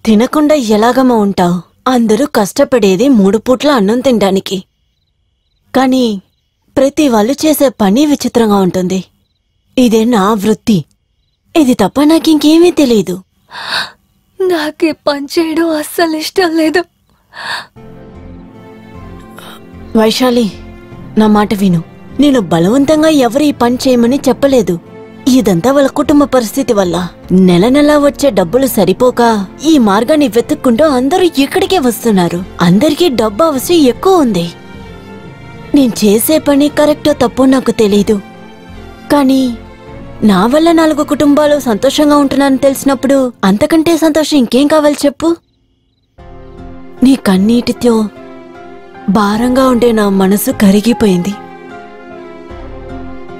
తినకుండా ఎలాగమ్మా ఉంటావు? అందరూ కష్టపడేది 3 పూట్ల అన్నం తినడానికి. కానీ ప్రతి వాళ్ళు చేసే పని విచిత్రంగా ఉంటుంది. ఇదే నా వృత్తి. ఇది తప్ప నాకింకేమీ తెలీదు. నాకు ఈ పని చేయడం అస్సలు ఇష్టం లేదు. వైశాలి, నా మాట విను. నేను బలవంతంగా ఎవరు ఈ పని చేయమని చెప్పలేదు. ఇదంతా వాళ్ళ కుటుంబ పరిస్థితి వల్ల నెల నెలా వచ్చే డబ్బులు సరిపోక ఈ మార్గాన్ని వెతుక్కుంటూ అందరూ ఇక్కడికే వస్తున్నారు. అందరికీ డబ్బు అవసరం ఎక్కువ ఉంది. నేను చేసే పని కరెక్టో తప్పో నాకు తెలీదు. కానీ నా వల్ల 4 కుటుంబాలు సంతోషంగా ఉంటున్నారని తెలిసినప్పుడు అంతకంటే సంతోషం ఇంకేం కావాలి చెప్పు? నీ కన్నీటితో భారంగా ఉండే నా మనసు కరిగిపోయింది.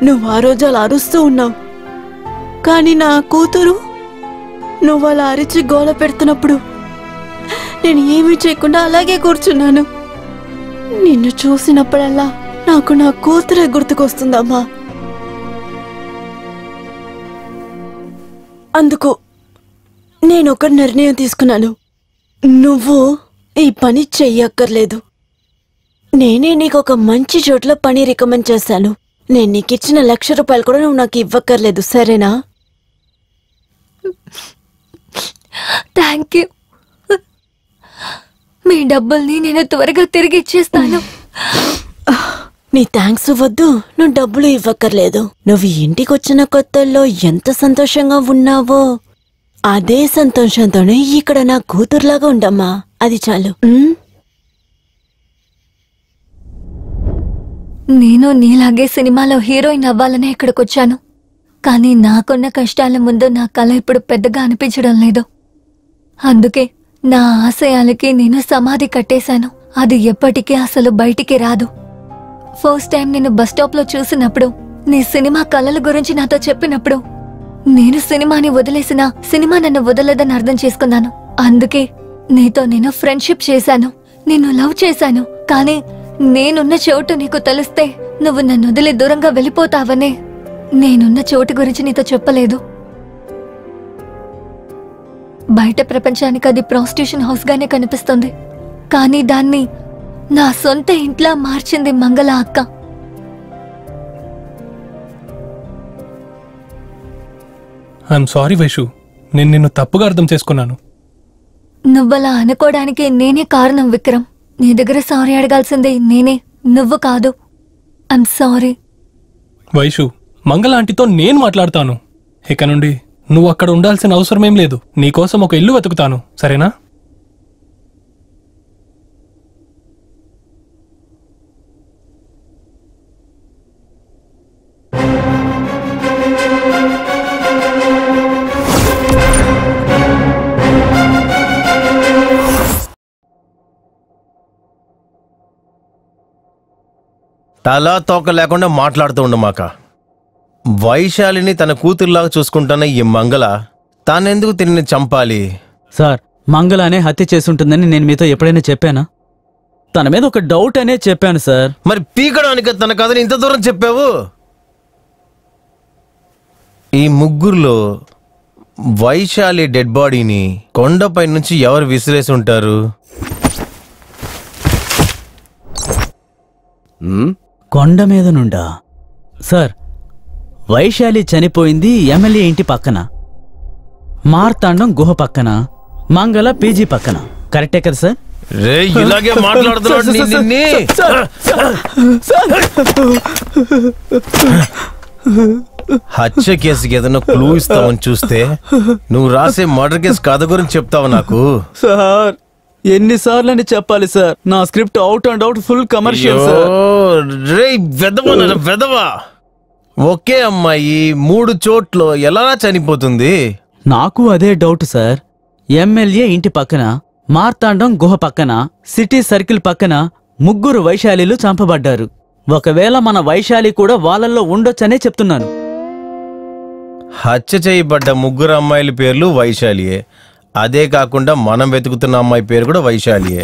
నువ్వు ఆ రోజు అలా అరుస్తూ ఉన్నావు. కానీ నా కూతురు నువ్వు అలా అరిచి గోల పెడుతున్నప్పుడు నేను ఏమీ చేయకుండా అలాగే కూర్చున్నాను. నిన్ను చూసినప్పుడల్లా నాకు నా కూతురే గుర్తుకొస్తుందమ్మా. అందుకు నేనొక నిర్ణయం తీసుకున్నాను. నువ్వు ఈ పని చెయ్యక్కర్లేదు. నేనే నీకొక మంచి చోట్ల పని రికమెండ్ చేశాను. నేను నీకిచ్చిన ₹1,00,000 కూడా నువ్వు నాకు ఇవ్వక్కర్లేదు, సరేనా? Thank you. మీ డబ్బుల్ని నేను త్వరగా తిరిగి ఇచ్చేస్తాను. నీ థ్యాంక్స్ వద్దు, నువ్వు డబ్బులు ఇవ్వక్కర్లేదు. నువ్వు ఇంటికొచ్చిన కొత్తల్లో ఎంత సంతోషంగా ఉన్నావో అదే సంతోషంతోనే ఇక్కడ నా కూతురులాగా ఉండమ్మా. అది చాలు. నేను నీలాగే సినిమాలో హీరోయిన్ అవ్వాలనే ఇక్కడికొచ్చాను. కానీ నాకున్న కష్టాల ముందు నా కళ ఇప్పుడు పెద్దగా అనిపించడం లేదు. అందుకే నా ఆశయాలకి నేను సమాధి కట్టేశాను. అది ఎప్పటికీ అసలు బయటికి రాదు. ఫస్ట్ టైం నేను బస్ స్టాప్ లో చూసినప్పుడు, నీ సినిమా కళల గురించి నాతో చెప్పినప్పుడు, నేను సినిమాని వదిలేసినా సినిమా నన్ను వదలదని అర్థం చేసుకున్నాను. అందుకే నీతో నేను ఫ్రెండ్షిప్ చేశాను, నిన్ను లవ్ చేశాను. కానీ నేనున్న చోటు నీకు తెలిస్తే నువ్వు నన్ను వదిలి దూరంగా వెళ్ళిపోతావనే నేనున్న చోటు గురించి నీతో చెప్పలేదు. బయట ప్రపంచానికి అది ప్రాస్టిట్యూషన్ హౌస్ గానే కనిపిస్తుంది. కానీ దాన్ని నా సొంత ఇంట్లో మార్చింది మంగళ అక్క. ఐఎమ్ సారీ వైషు, నేను నిన్ను తప్పుగా అర్థం చేసుకున్నాను. నువ్వలా అనుకోవడానికి నేనే కారణం విక్రమ్. నీ దగ్గర సారీ అడగాల్సిందే నేనే, నువ్వు కాదు. I'm sorry. వైషు, మంగళ ఆంటీతో నేను మాట్లాడతాను. ఇక నుండి నువ్వు అక్కడ ఉండాల్సిన అవసరమేం లేదు. నీకోసం ఒక ఇల్లు వెతుకుతాను, సరేనా? తలా తోక లేకుండా మాట్లాడుతూ ఉండమాక. వైశాలిని తన కూతురులాగా చూసుకుంటున్న ఈ మంగళ తానెందుకు తిరిగి చంపాలి? సార్, మంగళనే హత్య చేసుంటుందని నేను మీతో ఎప్పుడైనా చెప్పానా? తన మీద ఒక డౌట్ అనే చెప్పాను సార్. మరి పీకడానికి తన కథని ఇంత దూరం చెప్పావు? ఈ ముగ్గురులో వైశాలి డెడ్ బాడీని కొండపై నుంచి ఎవరు విసిరేసి ఉంటారు? కొండ మీద నుండా? సార్, వైశాలి చనిపోయింది ఎమ్మెల్యే ఇంటి పక్కన, మార్తాండం గుహ పక్కన, మంగళ పీజీ పక్కన. కరెక్టే కదా సార్? ఇలాగే మాట్లాడుతున్నాడు. హత్య కేసుకి ఏదైనా క్లూ ఇస్తావని చూస్తే నువ్వు రాసే మర్డర్ కేసు కథ గురించి చెప్తావు నాకు. సార్, ఎన్నిసార్లు అని చెప్పాలి సార్? నా script out and out full commercial sir. వెదవా, ఒకే అమ్మాయి 3 చోట్ల ఎలా చనిపోతుంది? నాకు అదే డౌట్ సార్. ఎమ్మెల్యే ఇంటి పక్కన, మార్తాండం గుహ పక్కన, సిటీ సర్కిల్ పక్కన ముగ్గురు వైశాలిలు చంపబడ్డారు. ఒకవేళ మన వైశాలి కూడా వాళ్ళల్లో ఉండొచ్చనే చెప్తున్నాను. హత్య చేయబడ్డ 3 అమ్మాయిల పేర్లు వైశాలియే. అదే కాకుండా మనం వెతుకుతున్న అమ్మాయి పేరు కూడా వైశాలియే.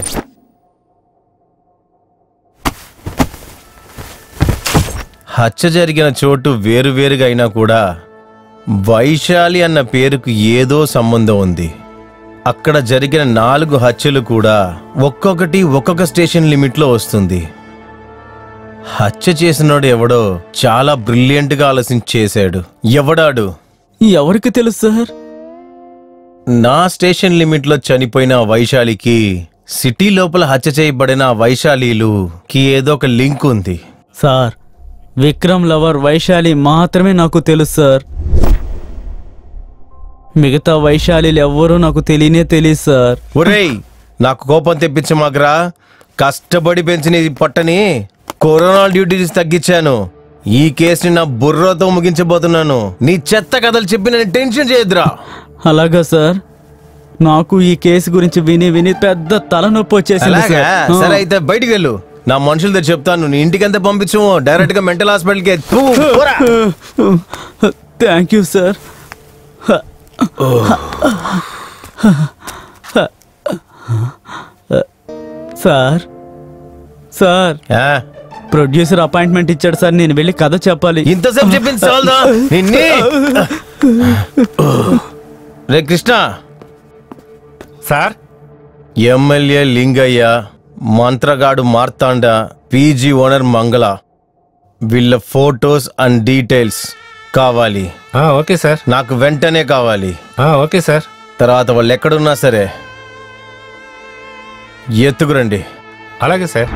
హత్య జరిగిన చోటు వేరువేరుగా అయినా కూడా వైశాలి అన్న పేరుకు ఏదో సంబంధం ఉంది. అక్కడ జరిగిన 4 హత్యలు కూడా ఒక్కొక్కటి ఒక్కొక్క స్టేషన్ లిమిట్లో వస్తుంది. హత్య చేసినోడు ఎవడో చాలా బ్రిలియంట్ గా ఆలోచించి చేశాడు. ఎవడాడు? ఎవరికి తెలుసు సార్? నా స్టేషన్ లిమిట్లో చనిపోయిన వైశాలికి సిటీ లోపల హత్య చేయబడిన వైశాలికి ఏదో ఒక లింక్ ఉంది సార్. విక్రమ్ లవర్ వైశాలి మాత్రమే నాకు తెలుసు సార్. మిగతా వైశాలిలు ఎవ్వరూ నాకు తెలియదు సార్. ఒరేయ్, నాకు కోపం తెప్పించమాకరా. కష్టపడి పెంచిన ఈ పొట్టని కరోనా డ్యూటీస్ తగ్గించాను. ఈ కేసుని నా బుర్రతో ముగించబోతున్నాను. నీ చెత్త కథలు చెప్పి నేను టెన్షన్ చేయొద్దురా. అలాగా సార్. నాకు ఈ కేసు గురించి విని పెద్ద తలనొప్పి వచ్చేసింది అలాగా? సార్. సరే అయితే బయటికి వెళ్ళు. నా మనుషులతో చెప్తాను. నీ ఇంటికంతా పంపించు. డైరెక్ట్ గా మెంటల్ హాస్పిటల్కి thank you sir. Sir sir producer appointment ఇచ్చాడు సార్. నేను వెళ్ళి కథ చెప్పాలి. ఇంతసేపు చెప్పింది చాలదా? రే కృష్ణ సార్, ఎమ్మెల్యే లింగయ్య, మంత్రగాడు మార్తాండ, పీజీ ఓనర్ మంగళ, వీళ్ళ ఫోటోస్ అండ్ డీటెయిల్స్ కావాలి. Okay sir. నాకు వెంటనే కావాలి. Okay sir. తర్వాత వాళ్ళు ఎక్కడున్నా సరే ఎత్తుకురండి. అలాగే సార్.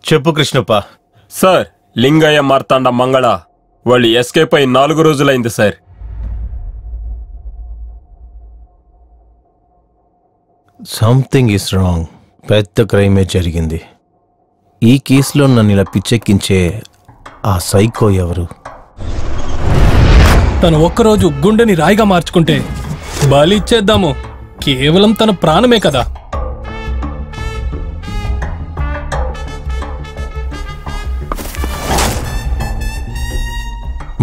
చెప్పు కృష్ణప్ప. సార్, లింగయ్య, మార్తాండ, మంగళ వాళ్ళు ఎస్కేప్ అయి 4 రోజులైంది సార్. Something is wrong. పెద్ద క్రైమే జరిగింది. ఈ కేసులో నన్ను ఇలా పిచ్చెక్కించే ఆ సైకో ఎవరు? తను ఒక్కరోజు గుండెని రాయిగా మార్చుకుంటే బలి ఇచ్చేద్దాము. కేవలం తన ప్రాణమే కదా.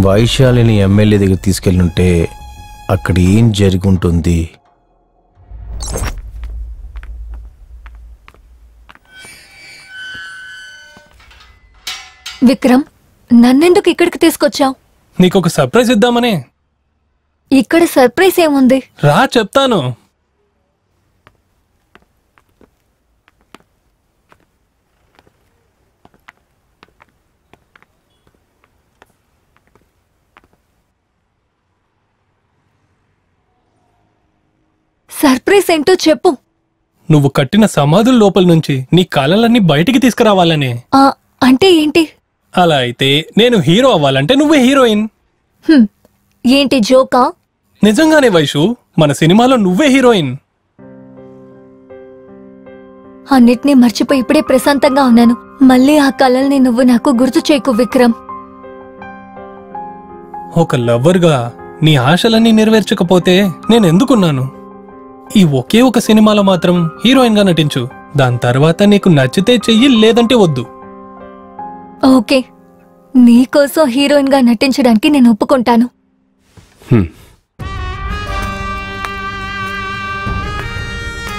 వైశాలిని ఎమ్మెల్యే దగ్గర తీసుకెళ్ళుంటే అక్కడ ఏం జరుగుంటుంది? విక్రమ్, నన్నెందుకు ఇక్కడికి తీసుకొచ్చావు? నీకొక సర్ప్రైజ్ ఇద్దామనే. ఇక్కడ సర్ప్రైజ్ ఏముంది? రా చెప్తాను. సర్ప్రైజ్ ఏంటో చెప్పు. నువ్వు కట్టిన సమాధుల లోపల నుంచి నీ కళలన్నీ బయటికి తీసుకురావాలనే. అంటే ఏంటి? అలా అయితే నేను హీరో అవ్వాలంటే నువ్వే హీరోయిన్. ఏంటి జోకా? నిజంగానే వైషు, మన సినిమాలో నువ్వే హీరోయిన్. అన్నిటినీ మర్చిపోయి ఇప్పుడే ప్రశాంతంగా ఉన్నాను. మళ్ళీ ఆ కళల్ని నువ్వు నాకు గుర్తు చేయకు విక్రమ్. ఒక లవ్వర్గా నీ ఆశలన్నీ నెరవేర్చకపోతే నేనెందుకున్నాను? ఈ ఒకే ఒక సినిమాలో మాత్రం హీరోయిన్ గా నటించు. దాని తర్వాత నీకు నచ్చితే చెయ్యి, లేదంటే వద్దు. ఓకే, నీకోసం హీరోయిన్ గా నటించడానికి నేను ఒప్పుకుంటాను.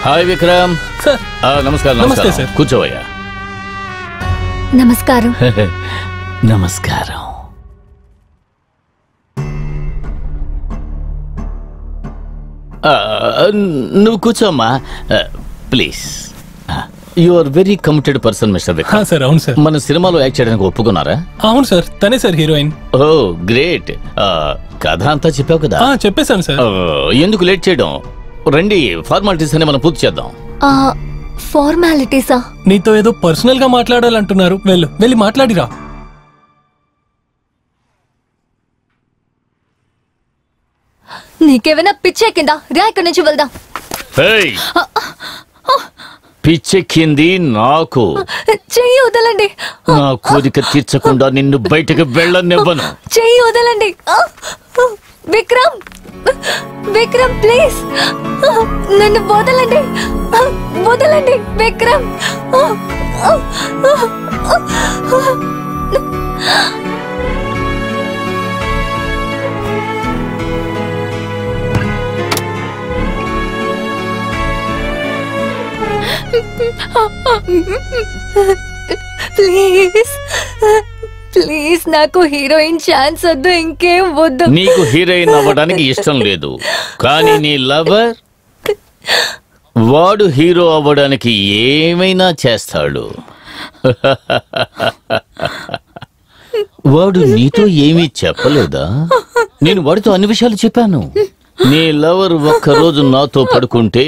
హాయ్ విక్రమ్. సార్ నమస్కారం. నమస్తే సార్. కూర్చోవయ్యా. నమస్కారం. నమస్కారం. నువ్వు కూర్చోమ్మా please. You are very committed person mister Vikram. Sir అవును సార్. మన సినిమాలో యాక్ట్ చేయడానికి ఒప్పుకున్నారా? అవును సార్, తనే సార్ హీరోయిన్. ఓ గ్రేట్. కథ అంతా చెప్పావు కదా? చెప్పేశాను సార్. ఎందుకు లేట్ చేయడం? రండి, ఫార్మాలిటీస్ అని మనం పూర్తి చేద్దాం. ఫార్మాలిటీసా? నీతో ఏదో పర్సనల్ గా మాట్లాడాలంటున్నారు. వెళ్ళి మాట్లాడిరా. నీకేమైనా పిచ్చెక్కిందా? రా, ఇక్కడి నుంచి వెళ్దాం. పిచ్చెక్కింది నాకు. చెయ్యి వదలండి. నా కోరిక తీర్చకుండా నిన్ను బయటకు వెళ్ళనివ్వను. చెయ్యి వదలండి. విక్రమ్, విక్రమ్ ప్లీజ్ నన్ను వదలండి. వదలండి విక్రమ్. ప్లీజ్ ప్లీజ్ నాకు హీరోయిన్ ఛాన్స్ వద్దు, ఇంకేం వద్దు. నీకు హీరోయిన్ అవ్వడానికి ఇష్టం లేదు, కానీ నీ లవర్ వాడు హీరో అవ్వడానికి ఏమైనా చేస్తాడు. వాడు నీతో ఏమీ చెప్పలేదా? నేను వాడితో అన్ని విషయాలు చెప్పాను. నీ లవర్ ఒక్కరోజు నాతో పడుకుంటే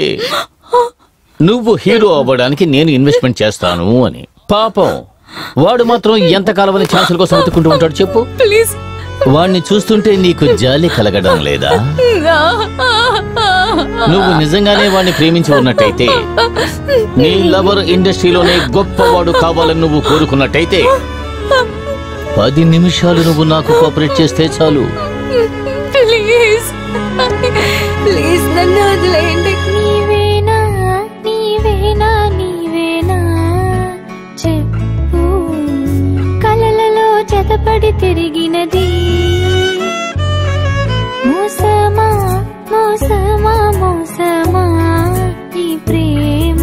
నువ్వు హీరో అవ్వడానికి నేను ఇన్వెస్ట్మెంట్ చేస్తాను అని. పాపం వాడు మాత్రం ఎంతకాలమని ఛాన్సుల కోసం వెతుక్కుంటూ ఉంటాడు చెప్పు. ప్లీజ్. వాణ్ణి చూస్తుంటే నీకు జాలి కలగడం లేదా? నువ్వు నిజంగానే వాణ్ణి ప్రేమించి ఉన్నట్టయితే, నీ లవర్ ఇండస్ట్రీలోనే గొప్పవాడు కావాలని నువ్వు కోరుకున్నట్టయితే 10 నిమిషాలు నువ్వు నాకు కోఆపరేట్ చేస్తే చాలు. ప్లీజ్ ప్లీజ్ నన్ను వదిలేయండి. నీవేనా నీవేనా నీవేనా చెప్పు, కలలలో జతపడి తిరిగినది మోసమా మోసమా మోసమా ఈ ప్రేమ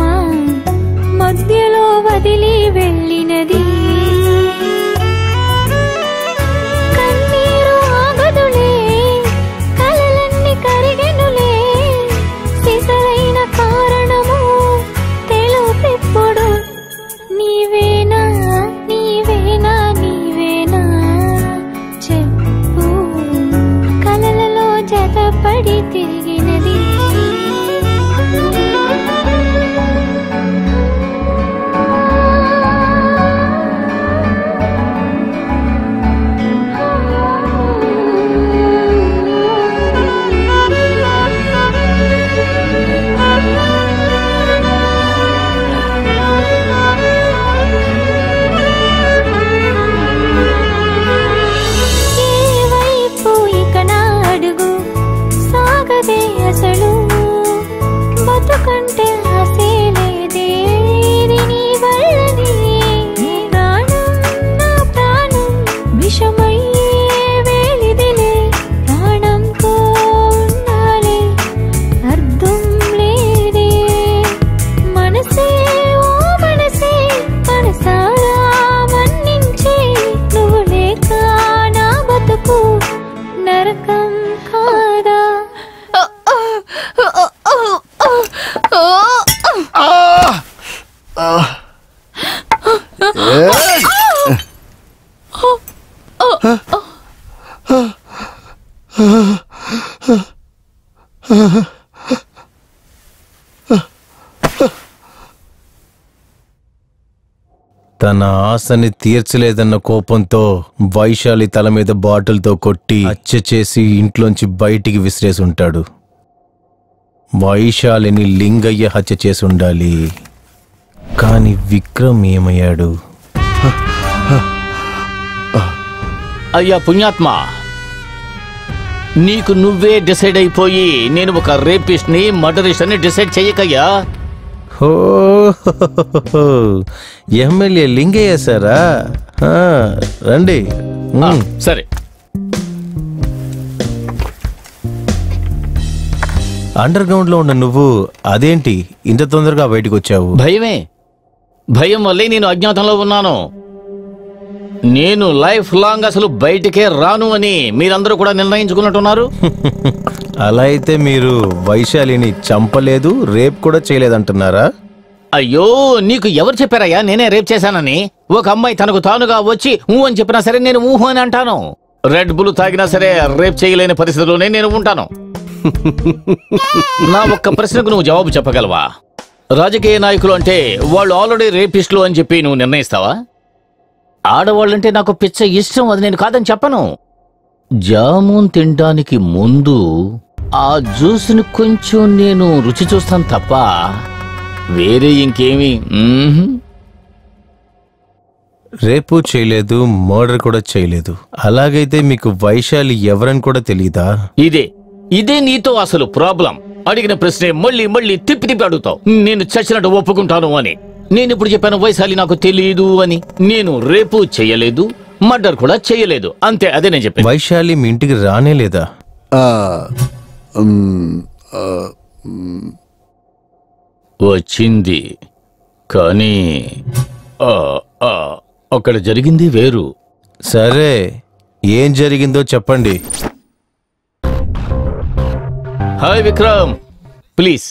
మధ్యలో వదిలి వెళ్ళినది. కన్నీరు ఆగదులే, కలలన్నీ కరిగెనులే, సిసలైన కారణము తెలుపెప్పుడు. నీవేనా నీవేనా నీవేనా చెప్పు, కలలలో జతపడి తిరిగినది. అసలు బతుకంటే ఆసే లేదే, నీ వల్లనే ప్రాణం నా ప్రాణం విషమయ్యే వేలిదిలే, ప్రాణంతో ఉండాలి అర్థం లేదే, మనసే ఓ మనసే మనసారా మన్నించే, నువ్వు లేక నా బతుకు నరకం కాదా. తన ఆశని తీర్చలేదన్న కోపంతో వైశాలి తల మీద బాటిల్తో కొట్టి హత్య చేసి ఇంట్లోంచి బయటికి విసిరేసి ఉంటాడు. వైశాలిని లింగయ్య హత్య చేసి ఉండాలి, కానీ విక్రమ్ ఏమయ్యాడు? అయ్యా పుణ్యాత్మ, నీకు నువ్వే డిసైడ్ అయిపోయి నేను ఒక రేపిస్ట్ ని మర్డరిస్ట్ అని డిసైడ్ చెయ్యకయ్యా. ఓ ఎమ్మెల్యే లింగయ్య సారా? రండి. సరే, అండర్ గ్రౌండ్ లో ఉన్న నువ్వు అదేంటి ఇంత తొందరగా బయటకు వచ్చావు? భయమే. భయం వల్లే నేను అజ్ఞాతంలో ఉన్నాను. నేను లైఫ్ లాంగ్ అసలు బయటికే రాను అని మీరందరూ కూడా నిర్ణయించుకున్నట్టున్నారు. అలా అయితే మీరు వైశాలిని చంపలేదు, రేప్ కూడా చేయలేదంటున్నారా? అయ్యో, నీకు ఎవరు చెప్పారయ్యా నేనే రేప్ చేశానని? ఒక అమ్మాయి తనకు తానుగా వచ్చి ఊ అని చెప్పినా సరే నేను ఊహు అని అంటాను. రెడ్ బుల్ తాగినా సరే రేప్ చేయలేని పరిస్థితిలోనే నేను ఉంటాను. నా ఒక్క ప్రశ్నకు నువ్వు జవాబు చెప్పగలవా? రాజకీయ నాయకులు అంటే వాళ్ళు ఆల్రెడీ రేపిస్టులు అని చెప్పి నువ్వు నిర్ణయిస్తావా? ఆడవాళ్ళంటే నాకు పిచ్చ ఇష్టం, అది నేను కాదని చెప్పను. జామున్ తినడానికి ముందు ఆ జ్యూస్ని కొంచెం నేను రుచి చూస్తాను తప్ప వేరే ఇంకేమీ. రేపు చేయలేదు, మర్డర్ కూడా చేయలేదు. అలాగైతే మీకు వైశాలి ఎవరని కూడా తెలియదా? ఇదే నీతో అసలు ప్రాబ్లం. అడిగిన ప్రశ్నే మళ్ళీ మళ్ళీ తిప్పి తిప్పి అడుగుతావు. నేను చచ్చినట్టు ఒప్పుకుంటాను అని. నేను ఇప్పుడు చెప్పాను వైశాలి నాకు తెలియదు అని. నేను రేపు చేయలేదు, మర్డర్ కూడా చేయలేదు, అంతే. అదే నేను చెప్పాను. వైశాలి మీ ఇంటికి రానే లేదా? వచ్చింది. కానీ అక్కడ జరిగింది వేరు. సరే, ఏం జరిగిందో చెప్పండి. హాయ్ విక్రమ్, ప్లీజ్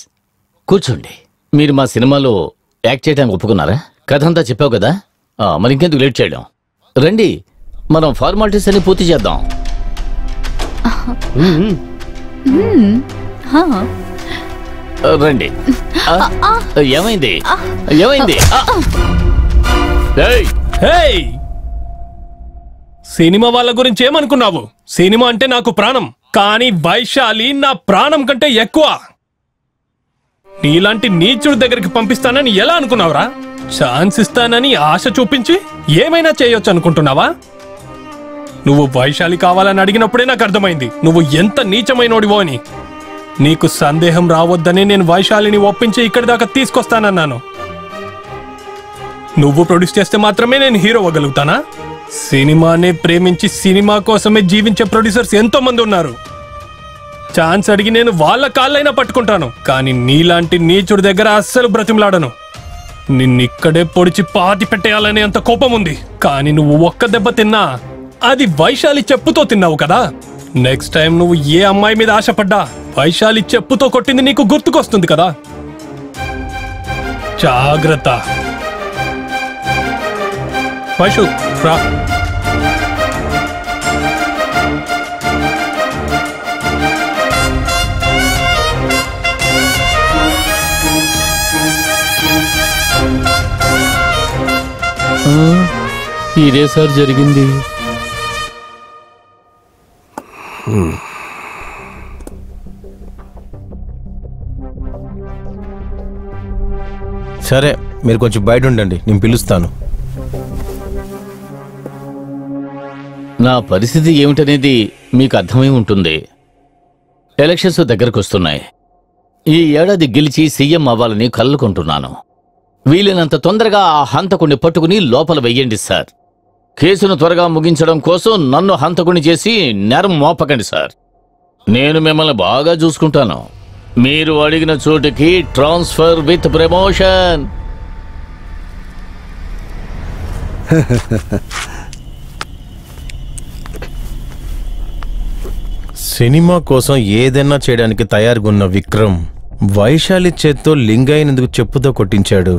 కూర్చోండి. మీరు మా సినిమాలో యాక్ట్ చేయడానికి ఒప్పుకున్నారా? కథ అంతా చెప్పావు కదా, మరి ఇంకెందుకు లేట్ చేయడం? రండి, మనం ఫార్మాలిటీస్ అన్ని పూర్తి చేద్దాం. రండి. ఏమైంది? ఏమైంది? సినిమా వాళ్ళ గురించి ఏమనుకున్నావు? సినిమా అంటే నాకు ప్రాణం, కానీ వైశాలి నా ప్రాణం కంటే ఎక్కువ. నీలాంటి నీచుడి దగ్గరికి పంపిస్తానని ఎలా అనుకున్నావురా? ఛాన్స్ ఇస్తానని ఆశ చూపించి ఏమైనా చేయొచ్చు అనుకుంటున్నావా? నువ్వు వైశాలి కావాలని అడిగినప్పుడే నాకు అర్థమైంది నువ్వు ఎంత నీచమైనోడివో అని. నీకు సందేహం రావద్దని నేను వైశాలిని ఒప్పించి ఇక్కడి దాకా తీసుకొస్తానన్నాను. నువ్వు ప్రొడ్యూస్ చేస్తే మాత్రమే నేను హీరో అవ్వగలుగుతానా? సినిమానే ప్రేమించి సినిమా కోసమే జీవించే ప్రొడ్యూసర్స్ ఎంతో మంది ఉన్నారు. ఛాన్స్ అడిగి నేను వాళ్ళ కాళ్ళైనా పట్టుకుంటాను, కానీ నీలాంటి నీచుడి దగ్గర అస్సలు బ్రతిమలాడను. నిన్నిక్కడే పొడిచి పాతి పెట్టేయాలనే అంత కోపం ఉంది. కానీ నువ్వు ఒక్క దెబ్బ తిన్నా అది వైశాలి చెప్పుతో తిన్నావు కదా. నెక్స్ట్ టైం నువ్వు ఏ అమ్మాయి మీద ఆశపడ్డా వైశాలి చెప్పుతో కొట్టింది నీకు గుర్తుకొస్తుంది కదా. జాగ్రత్త. వైషు రా. ఇదే సార్ జరిగింది. సరే, మీరు కొంచెం బయట ఉండండి, నేను పిలుస్తాను. నా పరిస్థితి ఏమిటనేది మీకు అర్థమై ఉంటుంది. ఎలక్షన్స్ దగ్గరకు వస్తున్నాయి. ఈ ఏడాది గెలిచి సీఎం అవ్వాలని కళ్ళుకుంటున్నాను. వీలైనంత తొందరగా ఆ హంతకుణ్ణి పట్టుకుని లోపల వెయ్యండి సార్. కేసును త్వరగా ముగించడం కోసం నన్ను హంతకుని చేసి నేరం మోపకండి సార్. నేను మిమ్మల్ని బాగా చూసుకుంటాను. మీరు అడిగిన చోటుకి ట్రాన్స్ఫర్ విత్ ప్రమోషన్. సినిమా కోసం ఏదైనా చేయడానికి తయారుగా ఉన్న విక్రమ్ వైశాలి చేత్తో లింగయ్యనందుకు చెప్పుతో కొట్టించాడు.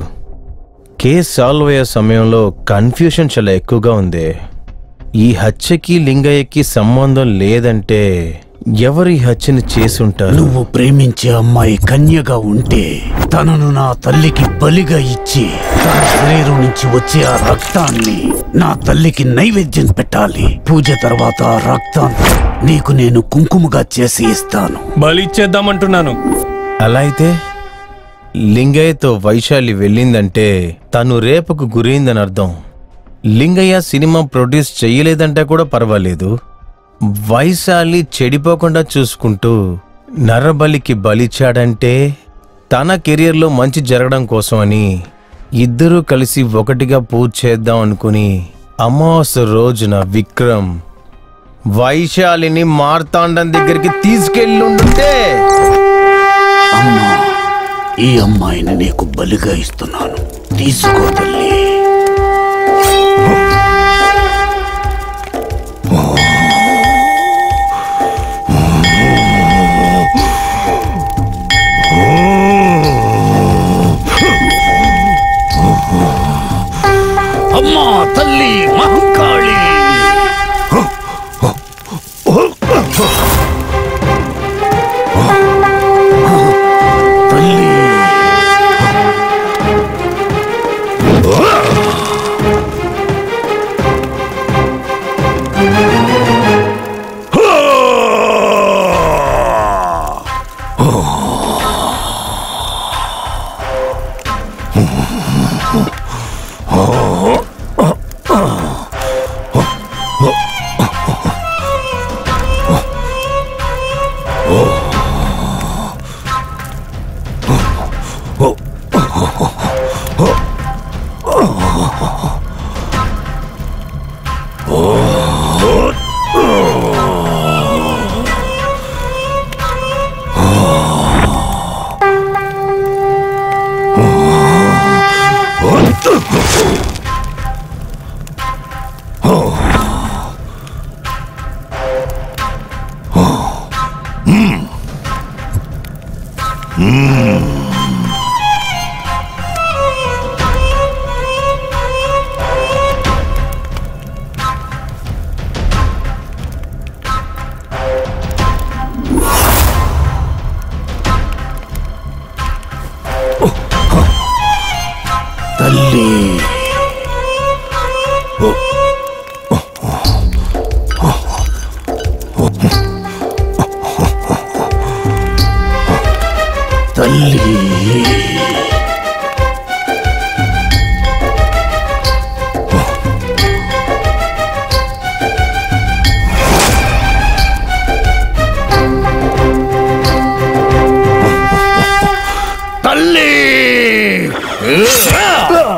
కేసు సాల్వ్ అయ్యే సమయంలో కన్ఫ్యూషన్ చాలా ఎక్కువగా ఉంది. ఈ హత్యకి లింగయ్యకి సంబంధం లేదంటే ఎవరు ఈ హత్యని చేసుంటారు? నువ్వు ప్రేమించే అమ్మాయి కన్యగా ఉంటే తనను నా తల్లికి బలిగా ఇచ్చి తన శరీరం నుంచి వచ్చే ఆ రక్తాన్ని నా తల్లికి నైవేద్యం పెట్టాలి. పూజ తర్వాత ఆ రక్తాన్ని నీకు నేను కుంకుమగా చేసి ఇస్తాను. బలి ఇచ్చేద్దామంటున్నాను. అలా అయితే లింగయ్యతో వైశాలి వెళ్ళిందంటే తను రేపుకు గురైందని అర్థం. లింగయ్య సినిమా ప్రొడ్యూస్ చెయ్యలేదంటే కూడా పర్వాలేదు, వైశాలి చెడిపోకుండా చూసుకుంటూ నరబలికి బలిచ్చాడంటే తన కెరియర్లో మంచి జరగడం కోసమని ఇద్దరూ కలిసి ఒకటిగా పూజ చేద్దాం అనుకుని అమావాస్య రోజున విక్రమ్ వైశాలిని మార్తాండం దగ్గరికి తీసుకెళ్ళుంటే అమ్మా, ఈ అమ్మాయిని నీకు బలిగా ఇస్తున్నాను, తీసుకో తల్లి. అమ్మా తల్లి మహంకాళి, తల్లి తల్లి